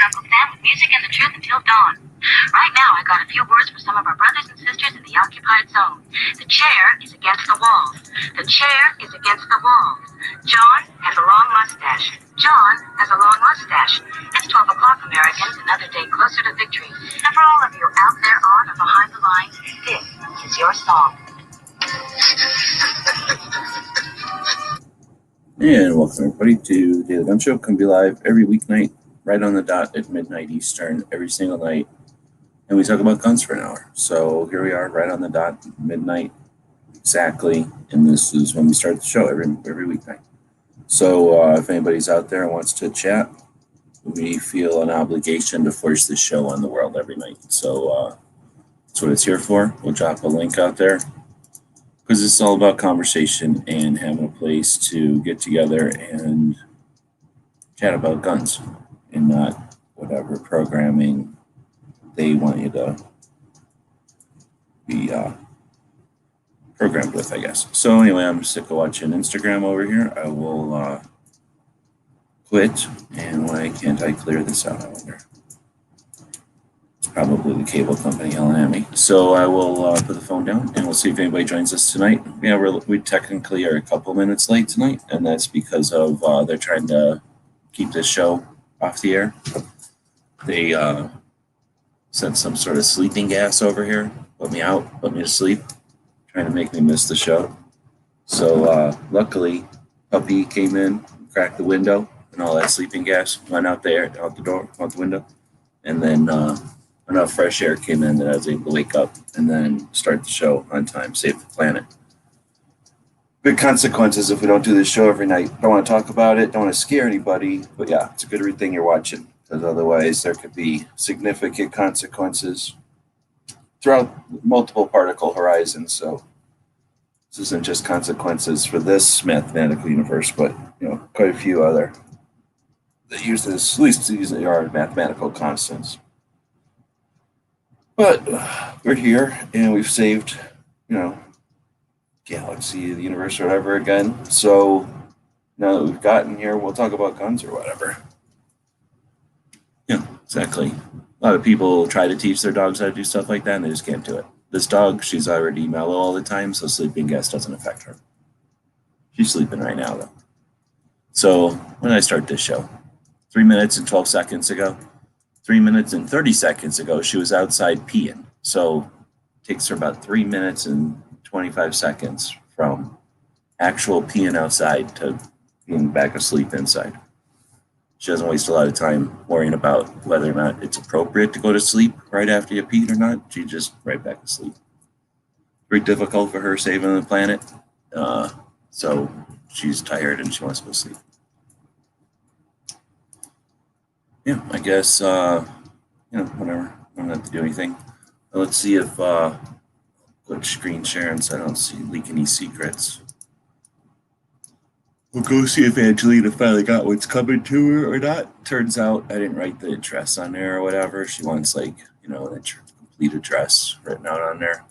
Uncle Sam with music and the truth until dawn. Right now, I got a few words for some of our brothers and sisters in the occupied zone. The chair is against the walls. The chair is against the walls. John has a long mustache. John has a long mustache. It's 12 o'clock, Americans, another day closer to victory. And for all of you out there on or behind the lines, this is your song. And welcome everybody to the Daily Gun Show. Come be live every weeknight, right on the dot at midnight Eastern, every single night. And we talk about guns for an hour. So here we are, right on the dot, midnight exactly. And this is when we start the show every weeknight. So if anybody's out there and wants to chat, we feel an obligation to force this show on the world every night. So that's what it's here for. We'll drop a link out there, because it's all about conversation and having a place to get together and chat about guns and not whatever programming they want you to be programmed with, I guess. So anyway, I'm sick of watching Instagram over here. I will quit. And why can't I clear this out? I wonder. It's probably the cable company yelling at me. So I will put the phone down and we'll see if anybody joins us tonight. Yeah, we technically are a couple minutes late tonight, and that's because of they're trying to keep this show off the air. They sent some sort of sleeping gas over here, put me out, put me to sleep, trying to make me miss the show. So luckily, Puppy came in, cracked the window, and all that sleeping gas went out the window, and then enough fresh air came in that I was able to wake up and then start the show on time, save the planet. Big consequences if we don't do this show every night. Don't want to talk about it, don't want to scare anybody, but yeah, it's a good thing you're watching, because otherwise there could be significant consequences throughout multiple particle horizons. So this isn't just consequences for this mathematical universe, but quite a few other that use this, at least these are mathematical constants. But we're here and we've saved, galaxy, the universe, or whatever again. So now that we've gotten here, we'll talk about guns or whatever. Yeah, exactly. A lot of people try to teach their dogs how to do stuff like that, and they just can't do it. This dog, she's already mellow all the time, so sleeping gas doesn't affect her. She's sleeping right now, though. So when did I start this show? 3 minutes and 12 seconds ago. 3 minutes and 30 seconds ago, she was outside peeing. So it takes her about 3 minutes and 25 seconds from actual peeing outside to being back asleep inside. She doesn't waste a lot of time worrying about whether or not it's appropriate to go to sleep right after you peed or not. She's just right back asleep. Very difficult for her saving the planet. So she's tired and she wants to go sleep. Yeah, I guess, whatever. I don't have to do anything. Let's see if, go to screen sharing so I don't leak any secrets. We'll go see if Angelina finally got what's coming to her or not. Turns out I didn't write the address on there or whatever. She wants an complete address written out on there.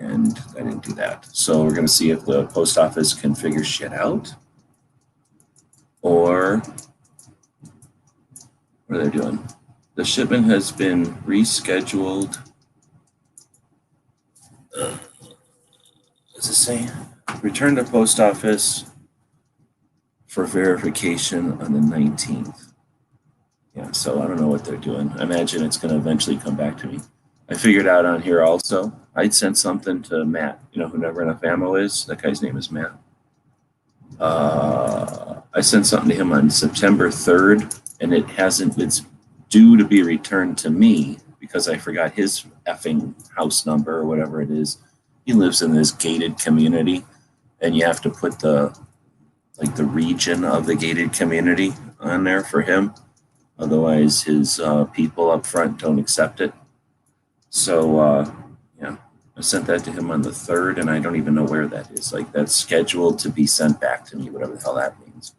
And I didn't do that. So we're going to see if the post office can figure shit out. Or what are they doing? The shipment has been rescheduled. What's it say? Return to post office for verification on the 19th. Yeah, so I don't know what they're doing. I imagine it's going to eventually come back to me. I figured out on here also, I'd sent something to Matt, who Never Enough Ammo is. That guy's name is Matt. I sent something to him on September 3rd, and it's due to be returned to me because I forgot his effing house number or whatever it is. He lives in this gated community, and you have to put the region of the gated community on there for him. Otherwise, his people up front don't accept it. So, I sent that to him on the 3rd, and I don't even know where that is. That's scheduled to be sent back to me, whatever the hell that means.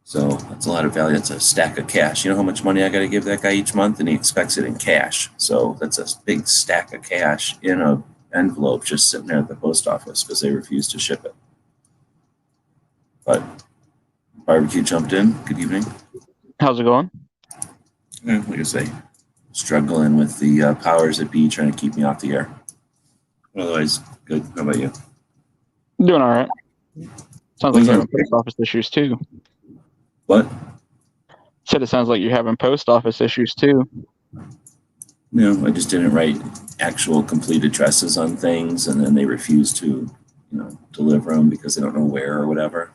So that's a lot of value. That's a stack of cash. You know how much money I got to give that guy each month? And he expects it in cash. So that's a big stack of cash in an envelope just sitting there at the post office because they refuse to ship it. But Barbecue jumped in. Good evening. How's it going? Like I say, struggling with the powers that be trying to keep me off the air. Otherwise, good. How about you? Doing all right. Sounds like you're having post office issues too. What? Said it sounds like you're having post office issues too. No, I just didn't write actual complete addresses on things, and then they refuse to, deliver them because they don't know where or whatever.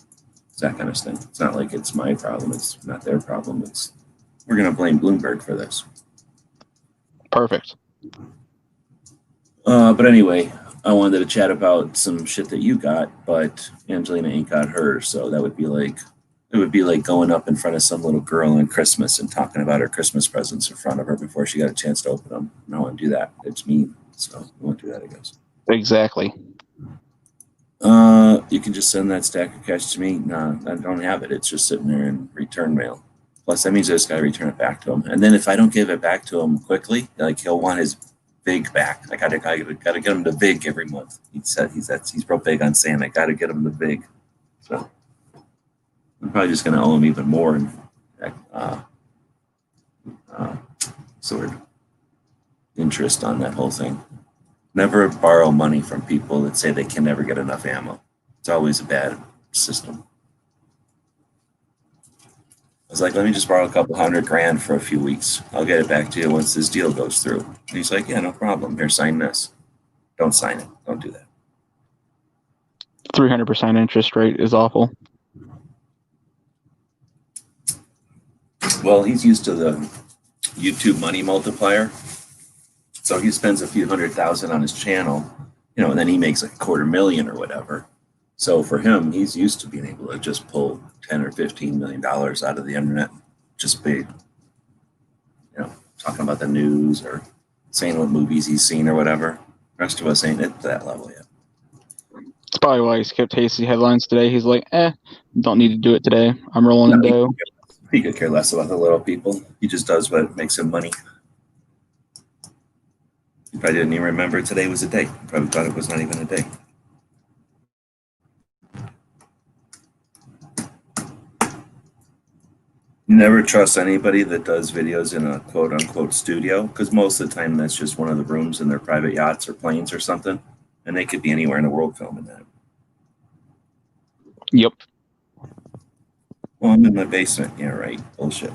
It's that kind of thing. It's not like it's my problem. It's not their problem. We're going to blame Bloomberg for this. Perfect. But anyway, I wanted to chat about some shit that you got, but Angelina ain't got hers, so that would be like going up in front of some little girl on Christmas and talking about her Christmas presents in front of her before she got a chance to open them. I don't want to do that. It's mean, so I won't do that, I guess. Exactly. You can just send that stack of cash to me. No, I don't have it. It's just sitting there in return mail. Plus, that means I just got to return it back to him. And then if I don't give it back to him quickly, like he'll want his VIG back. I gotta get him the VIG every month. He said he's real big on saying I gotta get him the VIG. So I'm probably just gonna owe him even more in sort of interest on that whole thing. Never borrow money from people that say they can never get enough ammo. It's always a bad system. I was like, let me just borrow a couple $100,000 for a few weeks. I'll get it back to you once this deal goes through. And he's like, yeah, no problem. Here, sign this. Don't sign it. Don't do that. 300% interest rate is awful. Well, he's used to the YouTube money multiplier. So he spends a few $100,000 on his channel, and then he makes like $250,000 or whatever. So for him, he's used to being able to just pull $10 or $15 million out of the internet, just be, talking about the news or saying what movies he's seen or whatever. The rest of us ain't at that level yet. That's probably why he skipped hasty headlines today. He's like, don't need to do it today. I'm rolling in dough. He could care less about the little people. He just does what makes him money. He probably didn't even remember today was a day. He probably thought it was not even a day. You never trust anybody that does videos in a quote-unquote studio, because most of the time that's just one of the rooms in their private yachts or planes or something, and they could be anywhere in the world filming that. Yep. Well, I'm in my basement. Yeah, right. Bullshit.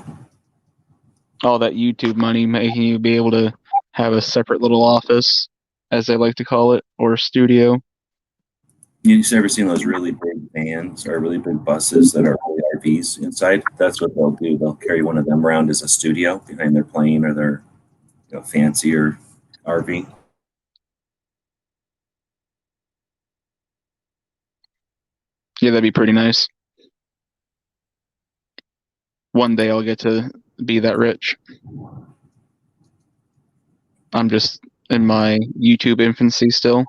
All that YouTube money making you be able to have a separate little office, as they like to call it, or studio. You've ever seen those really big vans or really big buses that are really RVs inside? That's what they'll do. They'll carry one of them around as a studio behind their plane or their fancier RV. Yeah, that'd be pretty nice. One day I'll get to be that rich. I'm just in my YouTube infancy still.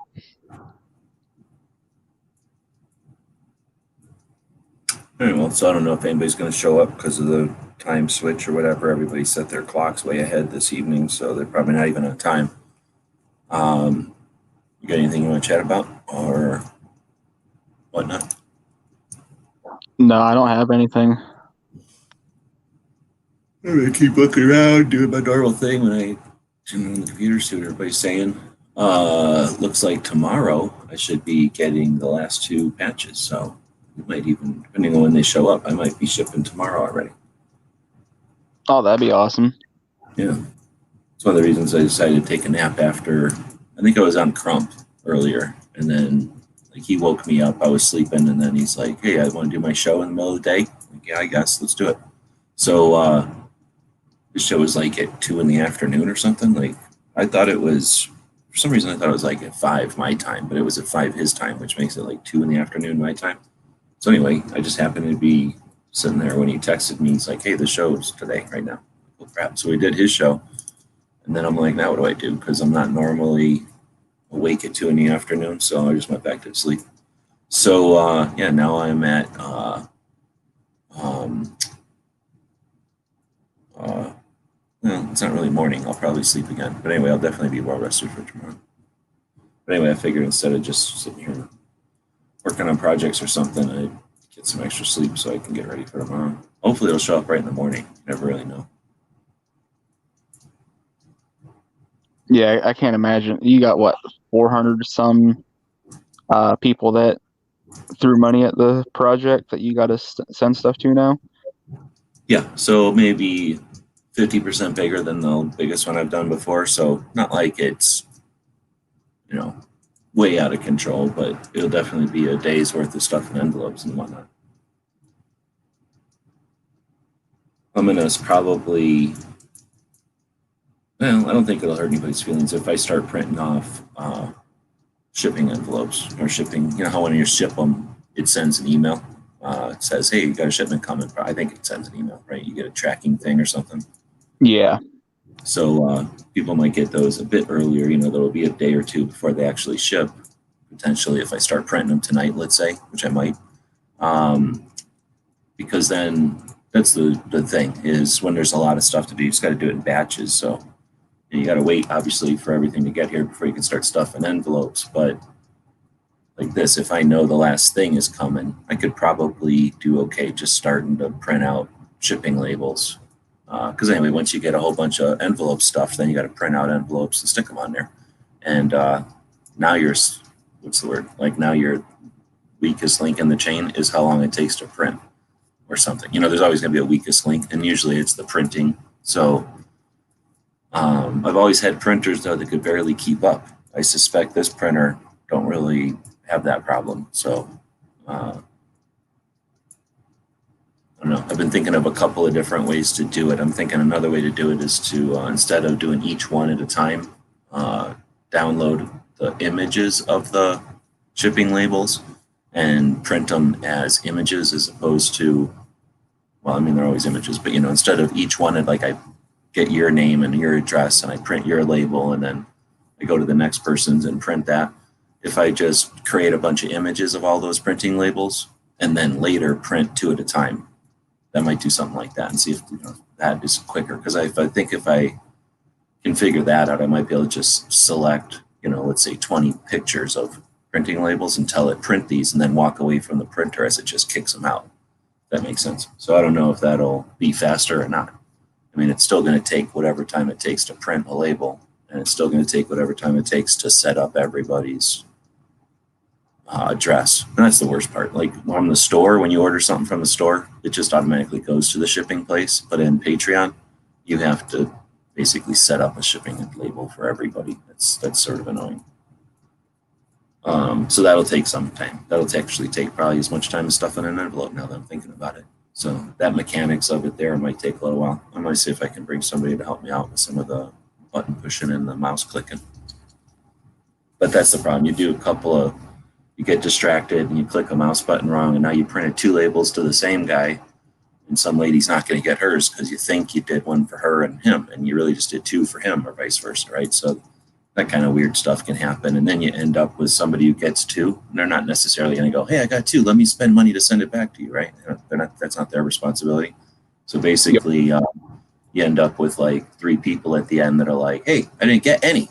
All right, well, so I don't know if anybody's going to show up because of the time switch or whatever. Everybody set their clocks way ahead this evening, so they're probably not even on time. You got anything you want to chat about or whatnot? No, I don't have anything. I'm going to keep looking around, doing my normal thing when I turn on the computer, see what everybody's saying. Looks like tomorrow I should be getting the last 2 patches, so it might even, depending on when they show up, I might be shipping tomorrow already. Oh, that'd be awesome. Yeah. It's one of the reasons I decided to take a nap after, I think I was on Crump earlier, and then he woke me up. I was sleeping, and then he's like, hey, I want to do my show in the middle of the day. I'm like, yeah, I guess, let's do it. So the show was at 2 in the afternoon or something. I thought it was, for some reason I thought it was at 5 my time, but it was at 5 his time, which makes it 2 in the afternoon my time. So anyway, I just happened to be sitting there when he texted me. He's like, hey, the show's today, right now. Oh, crap. So we did his show. And then I'm like, now what do I do? Because I'm not normally awake at 2 in the afternoon. So I just went back to sleep. So, now I'm at it's not really morning. I'll probably sleep again. But anyway, I'll definitely be well rested for tomorrow. But anyway, I figured instead of just sitting here working on projects or something, I'd get some extra sleep so I can get ready for tomorrow. Hopefully it'll show up right in the morning. You never really know. Yeah, I can't imagine. You got what, 400 some people that threw money at the project that you got to send stuff to now? Yeah, so maybe 50% bigger than the biggest one I've done before. So not like it's, way out of control, but it'll definitely be a day's worth of stuff in envelopes and whatnot. I'm gonna probably, well, I don't think it'll hurt anybody's feelings if I start printing off shipping envelopes or shipping. You know how when you ship them, it sends an email. It says, "Hey, you got a shipment coming." I think it sends an email, right? You get a tracking thing or something. Yeah. So people might get those a bit earlier. There'll be a day or two before they actually ship. Potentially, if I start printing them tonight, let's say, which I might, because then that's the thing is when there's a lot of stuff to do, you just got to do it in batches. So you got to wait, obviously, for everything to get here before you can start stuffing envelopes. But like this, if I know the last thing is coming, I could probably do okay just starting to print out shipping labels. Because anyway, once you get a whole bunch of envelope stuff, then you got to print out envelopes and stick them on there. And now what's the word? Like now your weakest link in the chain is how long it takes to print or something. There's always going to be a weakest link, and usually it's the printing. So I've always had printers, though, that could barely keep up. I suspect this printer don't really have that problem. So I don't know. I've been thinking of a couple of different ways to do it. I'm thinking another way to do it is to, instead of doing each one at a time, download the images of the shipping labels and print them as images as opposed to, well, I mean, they're always images, but, instead of each one, like I get your name and your address and I print your label and then I go to the next person's and print that. If I just create a bunch of images of all those printing labels and then later print 2 at a time, that might do something like that and see if that is quicker. Because I think if I can figure that out, I might be able to just select, let's say 20 pictures of printing labels and tell it print these and then walk away from the printer as it just kicks them out. That makes sense. So I don't know if that'll be faster or not. I mean, it's still going to take whatever time it takes to print a label, and it's still going to take whatever time it takes to set up everybody's address. And that's the worst part. Like on the store, when you order something from the store, it just automatically goes to the shipping place. But in Patreon, you have to basically set up a shipping label for everybody. That's sort of annoying. So that'll take some time. That'll actually take probably as much time as stuff in an envelope now that I'm thinking about it. So that mechanics of it there might take a little while. I might see if I can bring somebody to help me out with some of the button pushing and the mouse clicking. But that's the problem. You get distracted and you click a mouse button wrong, and now you printed 2 labels to the same guy, and some lady's not going to get hers because you think you did one for her and him, and you really just did 2 for him or vice versa, right? So that kind of weird stuff can happen. And then you end up with somebody who gets 2, and they're not necessarily going to go, "Hey, I got 2. Let me spend money to send it back to you," right? That's not their responsibility. So basically, you end up with like 3 people at the end that are like, "Hey, I didn't get any."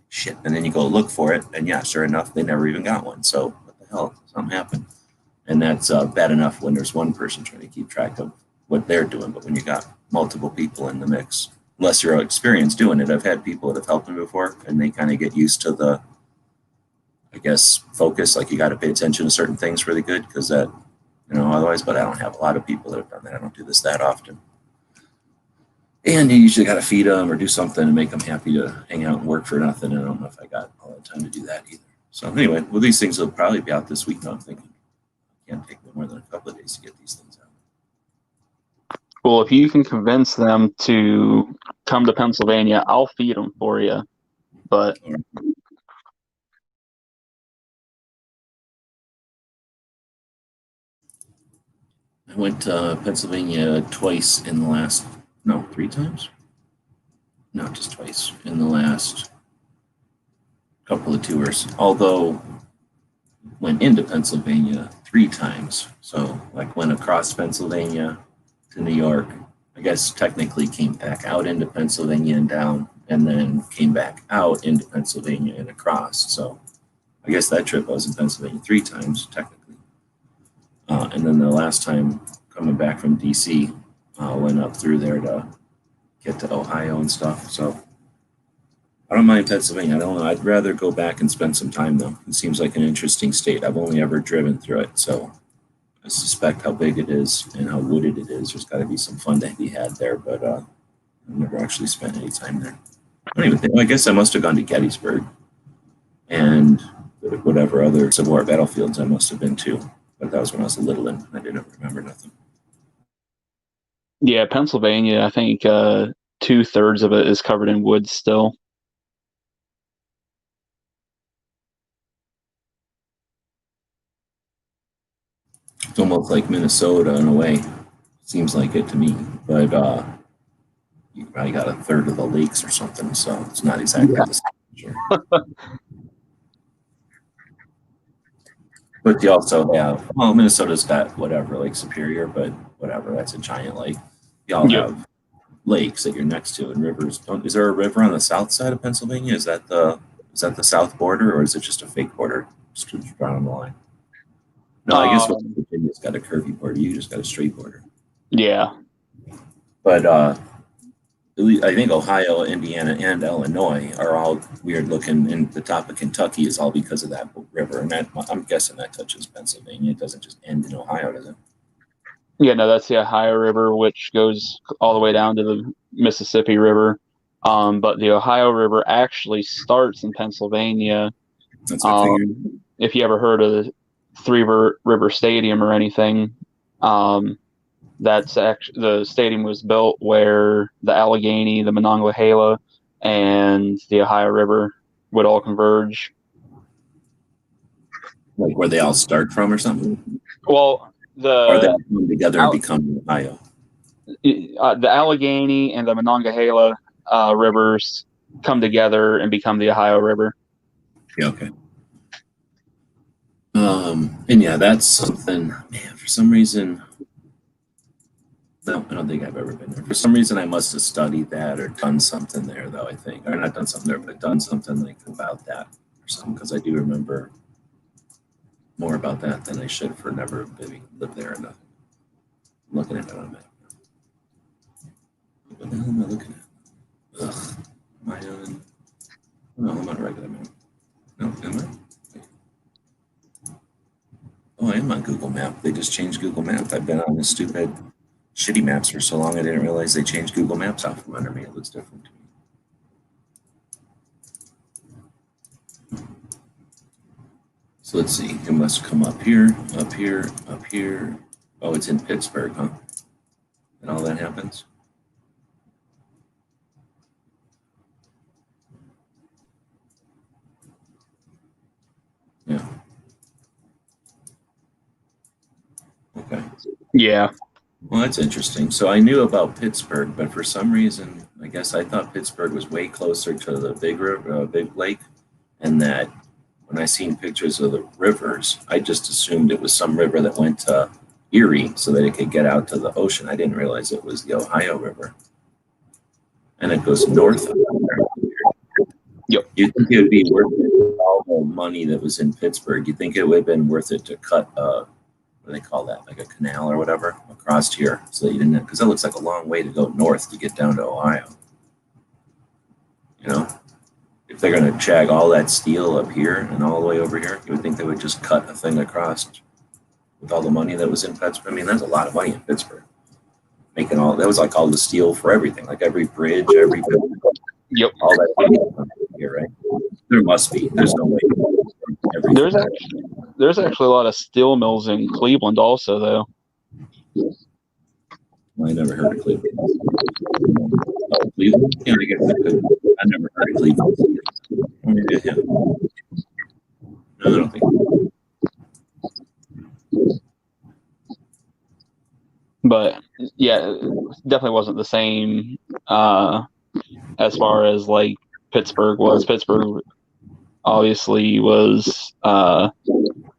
Shit. And then you go look for it, and yeah, sure enough, they never even got one. So what the hell? Something happened. And that's bad enough when there's one person trying to keep track of what they're doing. But when you got multiple people in the mix, unless you're experienced doing it, I've had people that have helped me before, and they kind of get used to the, I guess, focus. Like you got to pay attention to certain things really good because that, otherwise. But I don't have a lot of people that have done that. I don't do this that often. And you usually got to feed them or do something to make them happy to hang out and work for nothing. And I don't know if I got all the time to do that either. So anyway, well, these things will probably be out this week. Now I'm thinking it can't take more than a couple of days to get these things out. Well, if you can convince them to come to Pennsylvania, I'll feed them for you. But I went to Pennsylvania twice in the last, 3 times? No, just twice in the last couple of tours. Although went into Pennsylvania 3 times. So like went across Pennsylvania to New York. I guess technically came back out into Pennsylvania and down, and then came back out into Pennsylvania and across. So I guess that trip I was in Pennsylvania 3 times technically. And then the last time coming back from DC, went up through there to get to Ohio and stuff. So I don't mind Pennsylvania. I don't know. I'd rather go back and spend some time though. It seems like an interesting state. I've only ever driven through it, so I suspect how big it is and how wooded it is. There's got to be some fun to be had there, but I've never actually spent any time there. I don't even think. I guess I must have gone to Gettysburg and whatever other Civil War battlefields I must have been to, but that was when I was a little and I didn't remember nothing. Yeah, Pennsylvania, I think 2/3 of it is covered in woods still. It's almost like Minnesota in a way. Seems like it to me, but you probably got 1/3 of the lakes or something, so it's not exactly the same. Sure. But you also have, well, Minnesota's got whatever, Lake Superior, but whatever, that's a giant lake. Y'all have lakes that you're next to and rivers. Is there a river on the south side of Pennsylvania? Is that the south border, or is it just a fake border? Just drawn on the line. No, I guess Virginia's got a curvy border. You just got a straight border. Yeah. But I think Ohio, Indiana, and Illinois are all weird looking, and the top of Kentucky is all because of that river. And that, I'm guessing that touches Pennsylvania. It doesn't just end in Ohio, does it? Yeah, no, that's the Ohio River, which goes all the way down to the Mississippi River. But the Ohio River actually starts in Pennsylvania. That's what I figured. If you ever heard of the Three River Stadium or anything, that's actually the stadium was built where the Allegheny, the Monongahela, and the Ohio River would all converge. Like where they all start from, or something. Well, or they come together and become Ohio. The Allegheny and the Monongahela rivers come together and become the Ohio River. Yeah, okay. And yeah, that's something, man, for some reason, no, I don't think I've ever been there. For some reason, I must have studied that or done something there, though, I think. Or not done something there, but done something like about that or something, because I do remember more about that than I should for never lived there or nothing. I'm looking at it on a map. What the hell am I looking at? Ugh. Am I on? No, I'm on a regular map. No, am I? Oh, I am on Google Map. They just changed Google Maps. I've been on this stupid, shitty maps for so long, I didn't realize they changed Google Maps out from under me. It looks different to me. So let's see. It must come up here, up here, up here. Oh, it's in Pittsburgh, huh? And all that happens? Yeah. Okay. Yeah. Well, that's interesting. So I knew about Pittsburgh, but for some reason, I guess I thought Pittsburgh was way closer to the big river, big lake, and that when I seen pictures of the rivers, I just assumed it was some river that went to Erie so that it could get out to the ocean. I didn't realize it was the Ohio River, and it goes north. Yep. You'd think it would be worth it with all the money that was in Pittsburgh. You'd think it would have been worth it to cut what do they call that, like a canal or whatever, across here, so that you didn't, because it looks like a long way to go north to get down to Ohio. You know, if they're going to jag all that steel up here and all the way over here, you would think they would just cut a thing across with all the money that was in Pittsburgh. I mean, that's a lot of money in Pittsburgh. Making all, that was like all the steel for everything, like every bridge, every building. Yep. All that money here, right? There must be. There's no way. There's actually a lot of steel mills in Cleveland also, though. I never heard of Cleveland. Oh, Cleveland? Yeah, I guess I could. I never heard of Cleveland. Yeah. No, I don't think so. But yeah, it definitely wasn't the same as far as like Pittsburgh was. Pittsburgh obviously was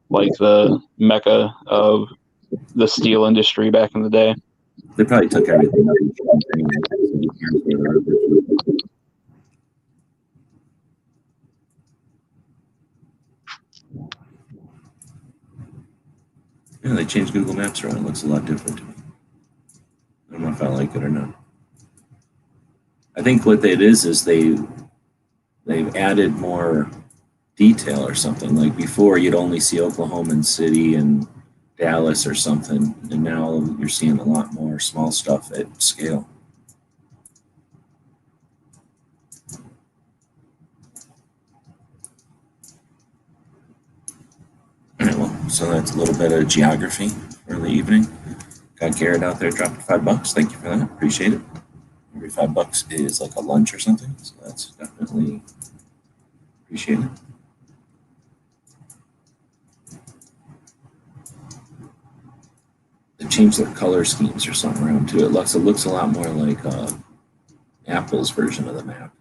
like the mecca of the steel industry back in the day. They probably took everything out. Yeah, they changed Google Maps around. It looks a lot different to me. don't know if I like it or not. I think what it is they've added more detail or something. Like before, you'd only see Oklahoma City and Dallas or something, and now you're seeing a lot more small stuff at scale. All right, well, so that's a little bit of geography for the evening. Got Garrett out there dropping $5. Thank you for that. Appreciate it. Every $5 is like a lunch or something, so that's definitely appreciated. They changed their color schemes or something around too. It looks a lot more like Apple's version of the map.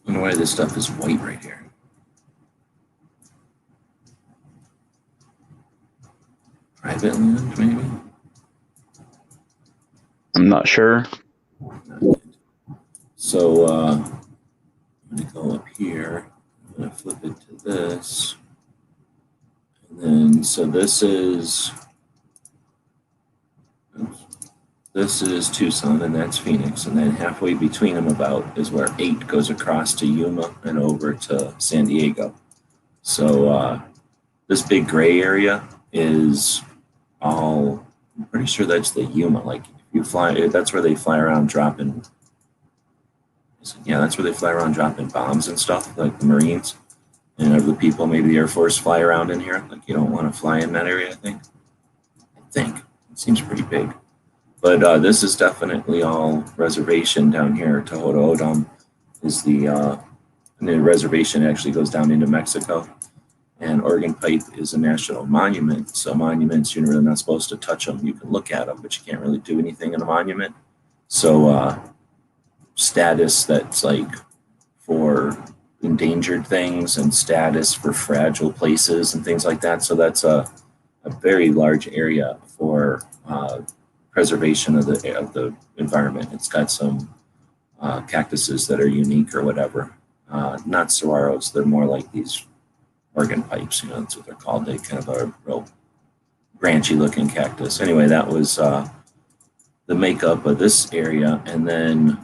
I don't know why this stuff is white right here. Private land, maybe? I'm not sure. So I'm going to go up here. I'm going to flip it to this. And then, so this is Tucson, and that's Phoenix. And then halfway between them about is where 8 goes across to Yuma and over to San Diego. So this big gray area is all, I'm pretty sure that's the Yuma. Like if you fly, that's where they fly around dropping. Yeah, that's where they fly around dropping bombs and stuff, like the Marines. And other people, maybe the Air Force, fly around in here. Like you don't want to fly in that area, I think. It seems pretty big. But this is definitely all reservation down here. Tohoto O'odham is and the reservation actually goes down into Mexico. And Oregon Pipe is a national monument. So monuments, you're really not supposed to touch them. You can look at them, but you can't really do anything in a monument. So status that's like for endangered things and status for fragile places and things like that. So that's a very large area for preservation of the environment. It's got some cactuses that are unique or whatever. Not saguaros, they're more like these Oregon pipes, that's what they're called. They kind of are a real branchy looking cactus. Anyway, that was the makeup of this area. And then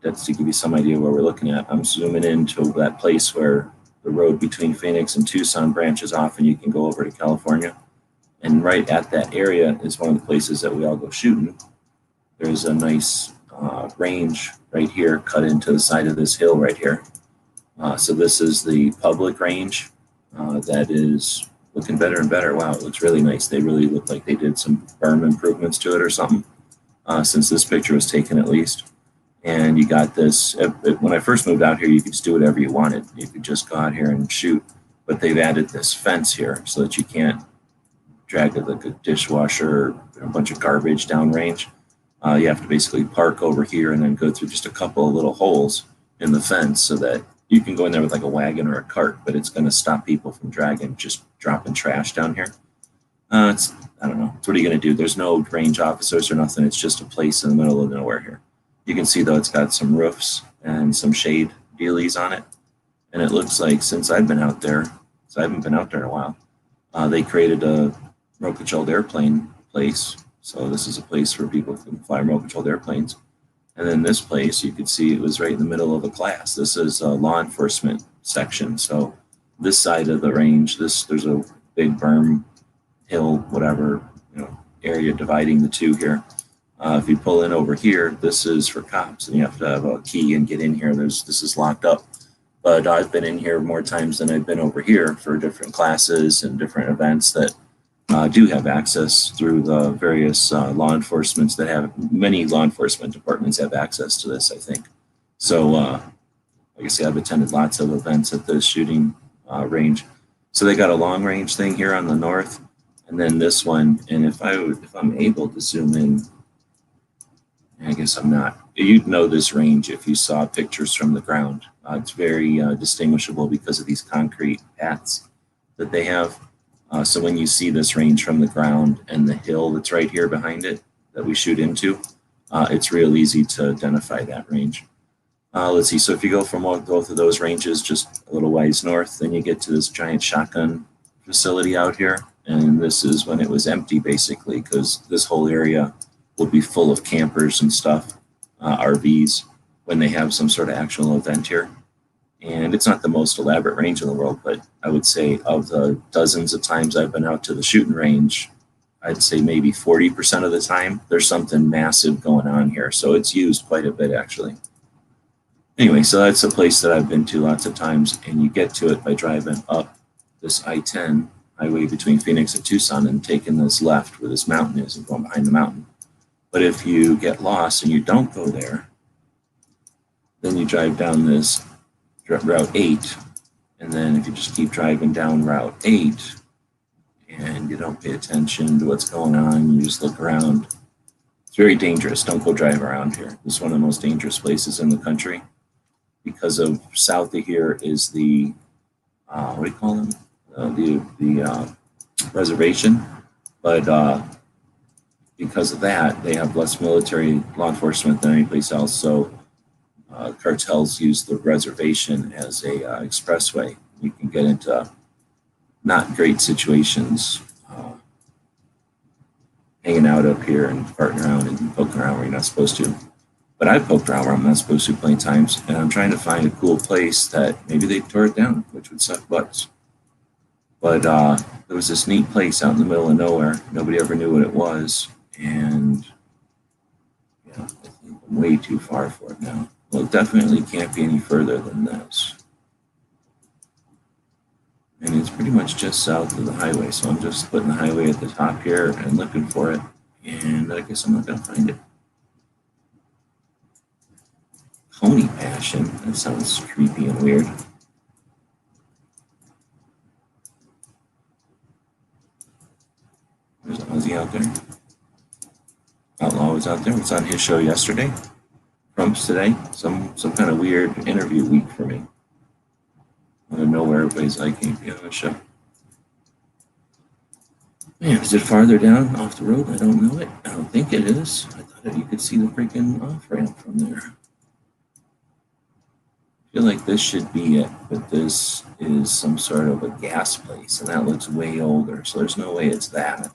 that's to give you some idea where we're looking at. I'm zooming into that place where the road between Phoenix and Tucson branches off and you can go over to California. And right at that area is one of the places that we all go shooting. There's a nice range right here cut into the side of this hill right here. So this is the public range that is looking better and better. Wow, it looks really nice. They really look like they did some berm improvements to it or something since this picture was taken at least. And you got this, when I first moved out here, you could just do whatever you wanted. You could just go out here and shoot, but they've added this fence here so that you can't drag like a dishwasher or a bunch of garbage downrange. You have to basically park over here and then go through just a couple of little holes in the fence so that you can go in there with like a wagon or a cart, but it's going to stop people from dropping trash down here. I don't know. What are you going to do? There's no range officers or nothing. It's just a place in the middle of nowhere here. You can see though it's got some roofs and some shade dealies on it. And it looks like since I've been out there, so I haven't been out there in a while, they created a remote-controlled airplane place. So this is a place where people can fly remote-controlled airplanes. And then this place, you could see it was right in the middle of a class. This is a law enforcement section. So this side of the range, there's a big berm, hill, whatever, area dividing the two here. If you pull in over here, this is for cops, and you have to have a key and get in here. This is locked up. But I've been in here more times than I've been over here for different classes and different events that do have access through the various law enforcements that have, many law enforcement departments have access to this, I think. So, like I say, I've attended lots of events at the shooting range. So they got a long range thing here on the north, and then this one. And if I'm able to zoom in, I guess I'm not. You'd know this range if you saw pictures from the ground. It's very distinguishable because of these concrete paths that they have. So when you see this range from the ground and the hill that's right here behind it that we shoot into, it's real easy to identify that range. Let's see. So if you go from both of those ranges just a little ways north, then you get to this giant shotgun facility out here. And this is when it was empty, basically, because this whole area will be full of campers and stuff, RVs, when they have some sort of actual event here. And it's not the most elaborate range in the world, but I would say of the dozens of times I've been out to the shooting range, I'd say maybe 40% of the time there's something massive going on here. So it's used quite a bit, actually. Anyway, so that's a place that I've been to lots of times, and you get to it by driving up this I-10 highway between Phoenix and Tucson and taking this left where this mountain is and going behind the mountain. But if you get lost and you don't go there, then you drive down this Route 8, and then if you just keep driving down Route 8 and you don't pay attention to what's going on, you just look around, it's very dangerous. Don't go drive around here. This is one of the most dangerous places in the country because of south of here is the, what do you call them? The reservation. But because of that, they have less military law enforcement than any place else. So cartels use the reservation as a expressway. You can get into not great situations hanging out up here and farting around and poking around where you're not supposed to. But I've poked around where I'm not supposed to plenty of times, and I'm trying to find a cool place that maybe they tore it down, which would suck butts. But there was this neat place out in the middle of nowhere. Nobody ever knew what it was, and I think I'm way too far for it now. Well, it definitely can't be any further than this. And it's pretty much just south of the highway, so I'm just putting the highway at the top here and looking for it, and I guess I'm not going to find it. Pony Passion, that sounds creepy and weird. There's Ozzy out there. Outlaw was out there. Was on his show yesterday. Trump's today. Some kind of weird interview week for me. I don't know where everybody's like, can't be on the show. Man, is it farther down off the road? I don't know it. I don't think it is. I thought that you could see the freaking off ramp from there. I feel like this should be it, but this is some sort of a gas place, and that looks way older, so there's no way it's that.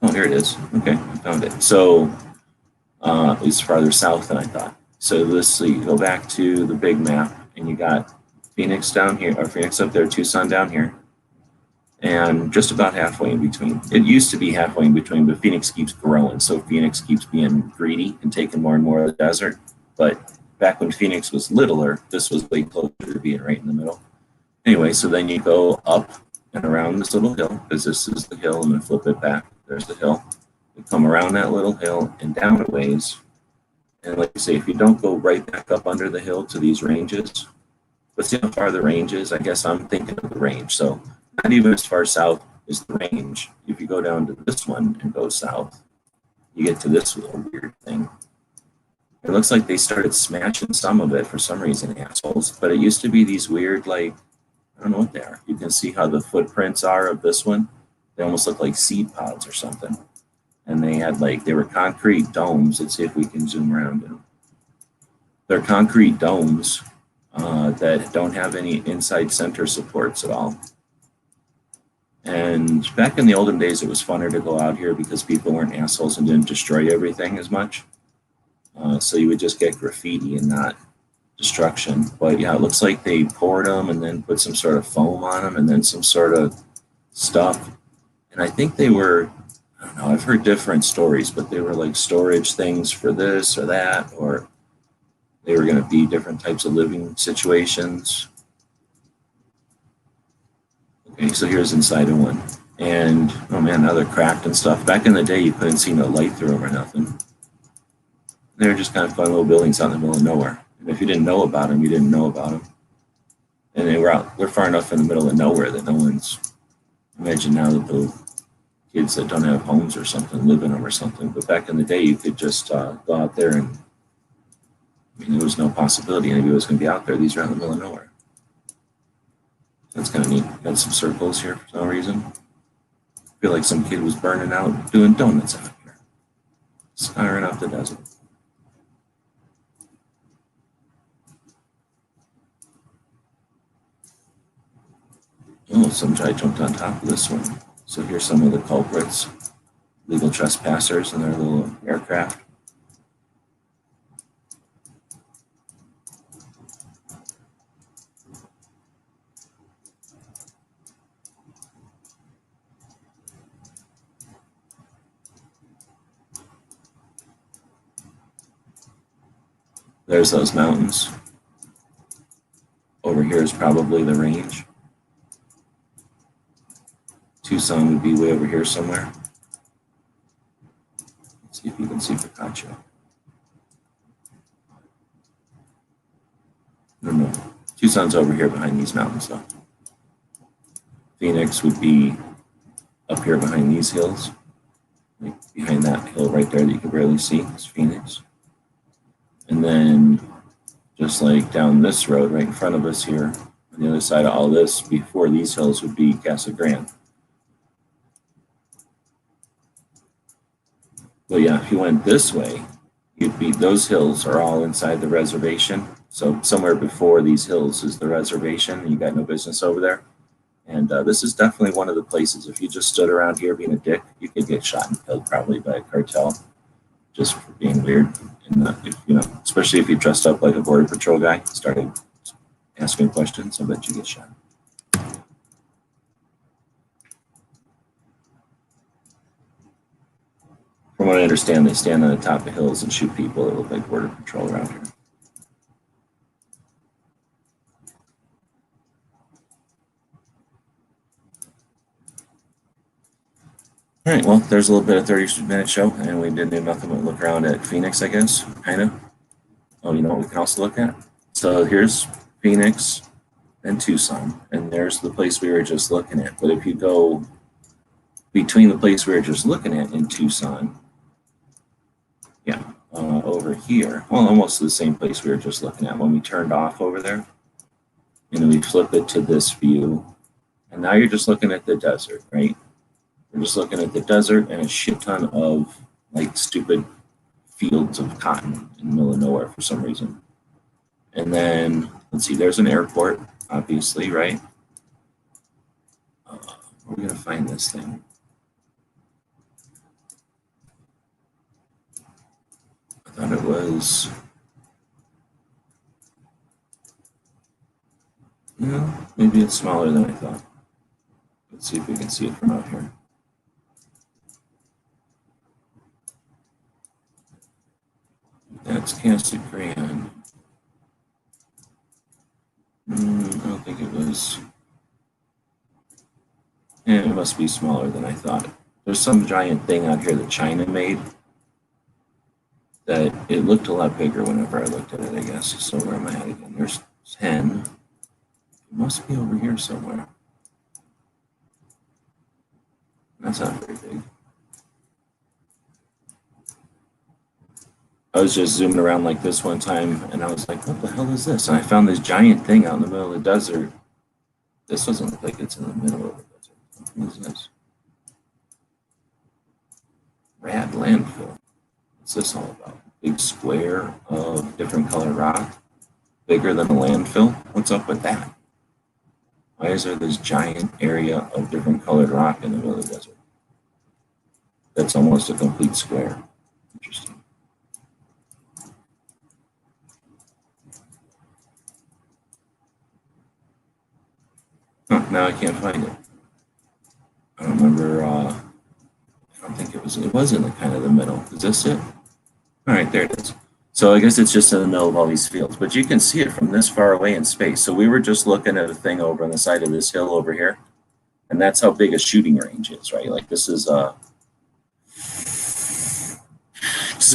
Oh, here it is. Okay, I found it. So at least farther south than I thought. So let's see, go back to the big map, and you got Phoenix down here, or Phoenix up there, Tucson down here, and just about halfway in between. It used to be halfway in between, but Phoenix keeps growing, so Phoenix keeps being greedy and taking more and more of the desert. But back when Phoenix was littler, this was way closer to being right in the middle. Anyway, so then you go up and around this little hill, because this is the hill. I'm going to flip it back. There's the hill. You come around that little hill and down a ways. And like I say, if you don't go right back up under the hill to these ranges, let's see how far the range is. I guess I'm thinking of the range. So not even as far south as the range. If you go down to this one and go south, you get to this little weird thing. It looks like they started smashing some of it for some reason, assholes. But it used to be these weird, like, I don't know what they are. You can see how the footprints are of this one. They almost look like seed pods or something. And they had they were concrete domes. Let's see if we can zoom around them. They're concrete domes that don't have any inside center supports at all. And back in the olden days, it was funner to go out here because people weren't assholes and didn't destroy everything as much. So you would just get graffiti and not destruction. But yeah, it looks like they poured them and then put some sort of foam on them and then some sort of stuff. And I think they were, I don't know, I've heard different stories, but they were like storage things for this or that, or they were going to be different types of living situations. Okay, so here's inside of one. And, oh man, now they're cracked and stuff. Back in the day, you couldn't see no light through them or nothing. They were just kind of fun little buildings out in the middle of nowhere. And if you didn't know about them, you didn't know about them. And they're far enough in the middle of nowhere that no one's, imagine now that the kids that don't have homes or something live in them or something. But back in the day, you could just go out there and, there was no possibility anybody was going to be out there. These are out in the middle of nowhere. That's kind of neat. Got some circles here for some reason. I feel like some kid was burning out doing donuts out here. Skyring out the desert. Oh, some guy jumped on top of this one. So here's some of the culprits, legal trespassers in their little aircraft. There's those mountains. Over here is probably the range. Tucson would be way over here somewhere. Let's see if you can see Picacho. No. Tucson's over here behind these mountains though. Phoenix would be up here behind these hills. Like behind that hill right there that you can barely see is Phoenix. And then just like down this road right in front of us here, on the other side of all this, before these hills would be Casa Grande. But yeah, if you went this way, you'd be, those hills are all inside the reservation. So somewhere before these hills is the reservation. You got no business over there. And this is definitely one of the places. If you just stood around here being a dick, you could get shot and killed probably by a cartel just for being weird. And if, you know, especially if you dressed up like a border patrol guy, started asking questions, I bet you get shot. From what I understand, they stand on the top of hills and shoot people that look like border patrol around here. All right, well, there's a little bit of 30-minute show, and we didn't do nothing but look around at Phoenix, I guess, kind of. Oh, you know what we can also look at? So here's Phoenix and Tucson, and there's the place we were just looking at. But if you go between the place we were just looking at in Tucson, yeah, over here, well, almost the same place we were just looking at when we turned off over there, and then we flip it to this view, and now you're just looking at the desert, right? We're just looking at the desert and a shit ton of like stupid fields of cotton in the middle of nowhere for some reason. And then, let's see, there's an airport, obviously, right? Where are we going to find this thing? I thought it was, maybe it's smaller than I thought. Let's see if we can see it from out here. That's Casa Grande. I don't think it was. Yeah, it must be smaller than I thought. There's some giant thing out here that China made that it looked a lot bigger whenever I looked at it, I guess. So where am I at again? There's 10. It must be over here somewhere. That's not very big. I was just zooming around like this one time, and I was like, what the hell is this? And I found this giant thing out in the middle of the desert. This doesn't look like it's in the middle of the desert. What is this? Rad landfill. What's this all about? Big square of different colored rock, bigger than a landfill? What's up with that? Why is there this giant area of different colored rock in the middle of the desert? That's almost a complete square. Interesting. Huh, now I can't find it. I don't remember. I don't think it was. It was in the kind of the middle. Is this it? All right, there it is. So I guess it's just in the middle of all these fields, but you can see it from this far away in space. So we were just looking at a thing over on the side of this hill over here, and that's how big a shooting range is, right? Like this is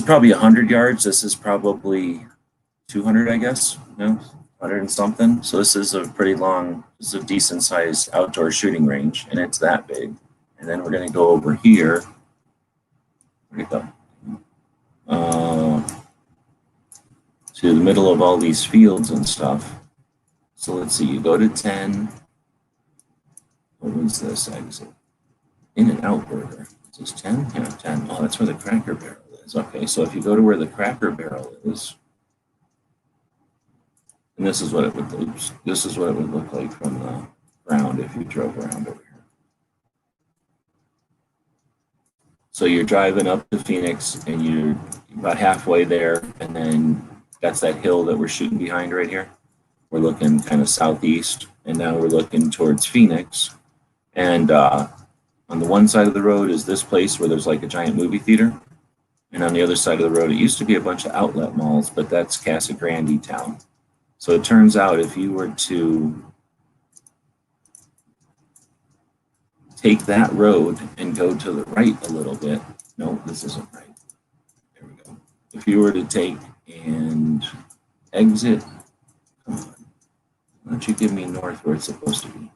probably 100 yards. This is probably 200, I guess. No, 100 and something. So this is a pretty long, this is a decent sized outdoor shooting range, and it's that big. And then we're going to go over here. Where'd it go? To the middle of all these fields and stuff. So let's see, you go to 10. What was this exit? In-N-Out Burger. Is this 10? Yeah, 10. Oh, that's where the Cracker Barrel is. Okay, so if you go to where the Cracker Barrel is, and this is what it would look like from the ground if you drove around over here. So you're driving up to Phoenix and you're about halfway there, and then that's that hill that we're shooting behind right here. We're looking kind of southeast, and now we're looking towards Phoenix. And on the one side of the road is this place where there's like a giant movie theater. And on the other side of the road, it used to be a bunch of outlet malls, but that's Casa Grande town. So it turns out if you were to take that road and go to the right a little bit, no, this isn't right. There we go. If you were to take and exit, come on, why don't you give me north where it's supposed to be?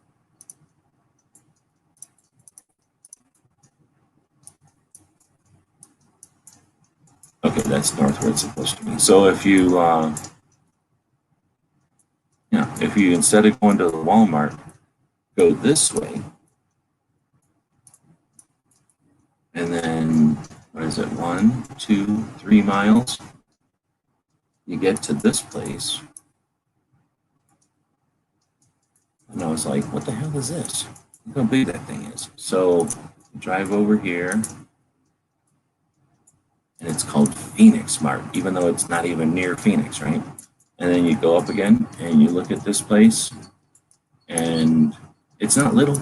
Okay, that's north where it's supposed to be. So if you, if you instead of going to the Walmart, go this way, and then what is it, 1, 2, 3 miles, you get to this place. And I was like, what the hell is this? Look how big that thing is. So drive over here, and it's called Phoenix Mart, even though it's not even near Phoenix, right? And then you go up again and you look at this place, and it's not little.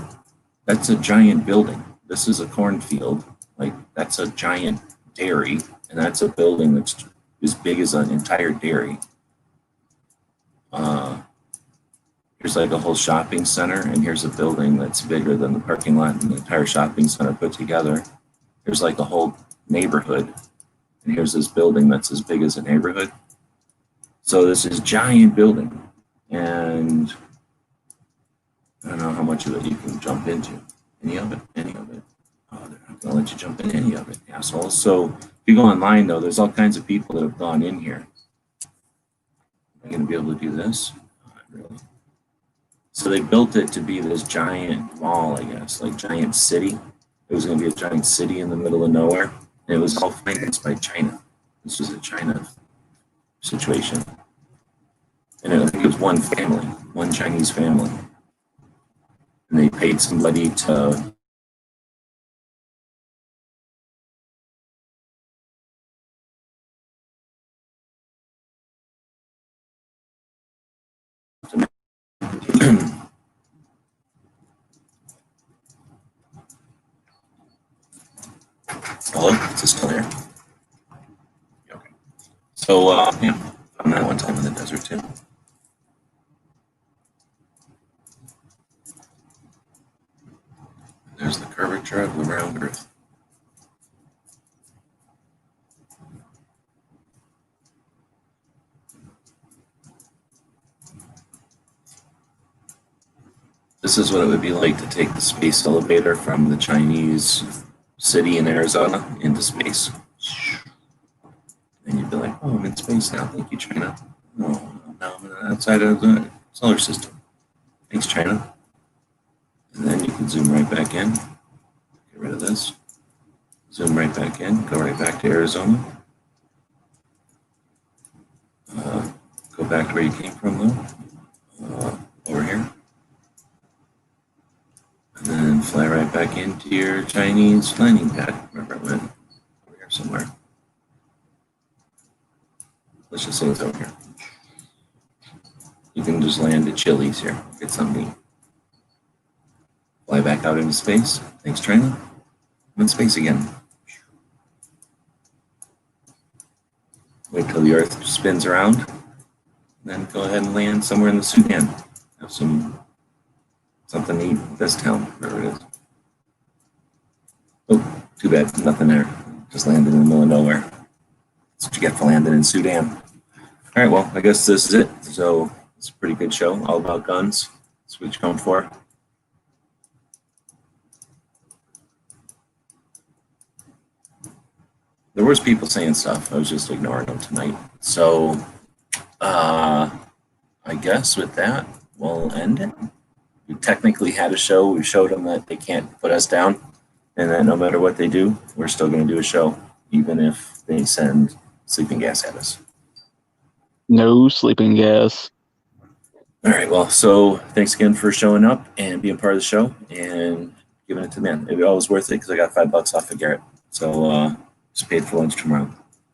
That's a giant building. This is a cornfield. Like, that's a giant dairy, and that's a building that's as big as an entire dairy. Here's like a whole shopping center, and here's a building that's bigger than the parking lot and the entire shopping center put together. Here's like a whole neighborhood, and here's this building that's as big as a neighborhood. So this is giant building, and I don't know how much of it you can jump into. Any of it? Oh, they're not going to let you jump in any of it, assholes. So if you go online, though, there's all kinds of people that have gone in here. Am I going to be able to do this? Not really. So they built it to be this giant mall, I guess, like giant city. It was going to be a giant city in the middle of nowhere, and it was all financed by China. This was a China situation. And I think it was one family, one Chinese family. And they paid somebody to hello, is this still here? Okay. So, yeah, found that one time in the desert too. There's the curvature of the round earth. This is what it would be like to take the space elevator from the Chinese city in Arizona into space. And you'd be like, oh, I'm in space now. Thank you, China. No, now I'm outside of the solar system. Thanks, China. And then you can zoom right back in. Get rid of this. Zoom right back in. Go right back to Arizona. Go back to where you came from, though. Over here. And then fly right back into your Chinese landing pad, wherever it went. Over here somewhere. Let's just say it's over here. You can just land at Chili's here. Get something to eat. Fly back out into space. Thanks, China. I'm in space again. Wait till the Earth spins around. Then go ahead and land somewhere in the Sudan. Have something to eat in this town, wherever it is. Oh, too bad, nothing there. Just landed in the middle of nowhere. That's what you get for landing in Sudan. All right, well, I guess this is it. So it's a pretty good show, all about guns. That's what you come for. There was people saying stuff. I was just ignoring them tonight. So I guess with that, we'll end it. We technically had a show. We showed them that they can't put us down, and that no matter what they do, we're still going to do a show, even if they send sleeping gas at us. No sleeping gas. All right. Well, so thanks again for showing up and being part of the show and giving it to me. It was always worth it because I got $5 off of Garrett. So just paid for lunch tomorrow.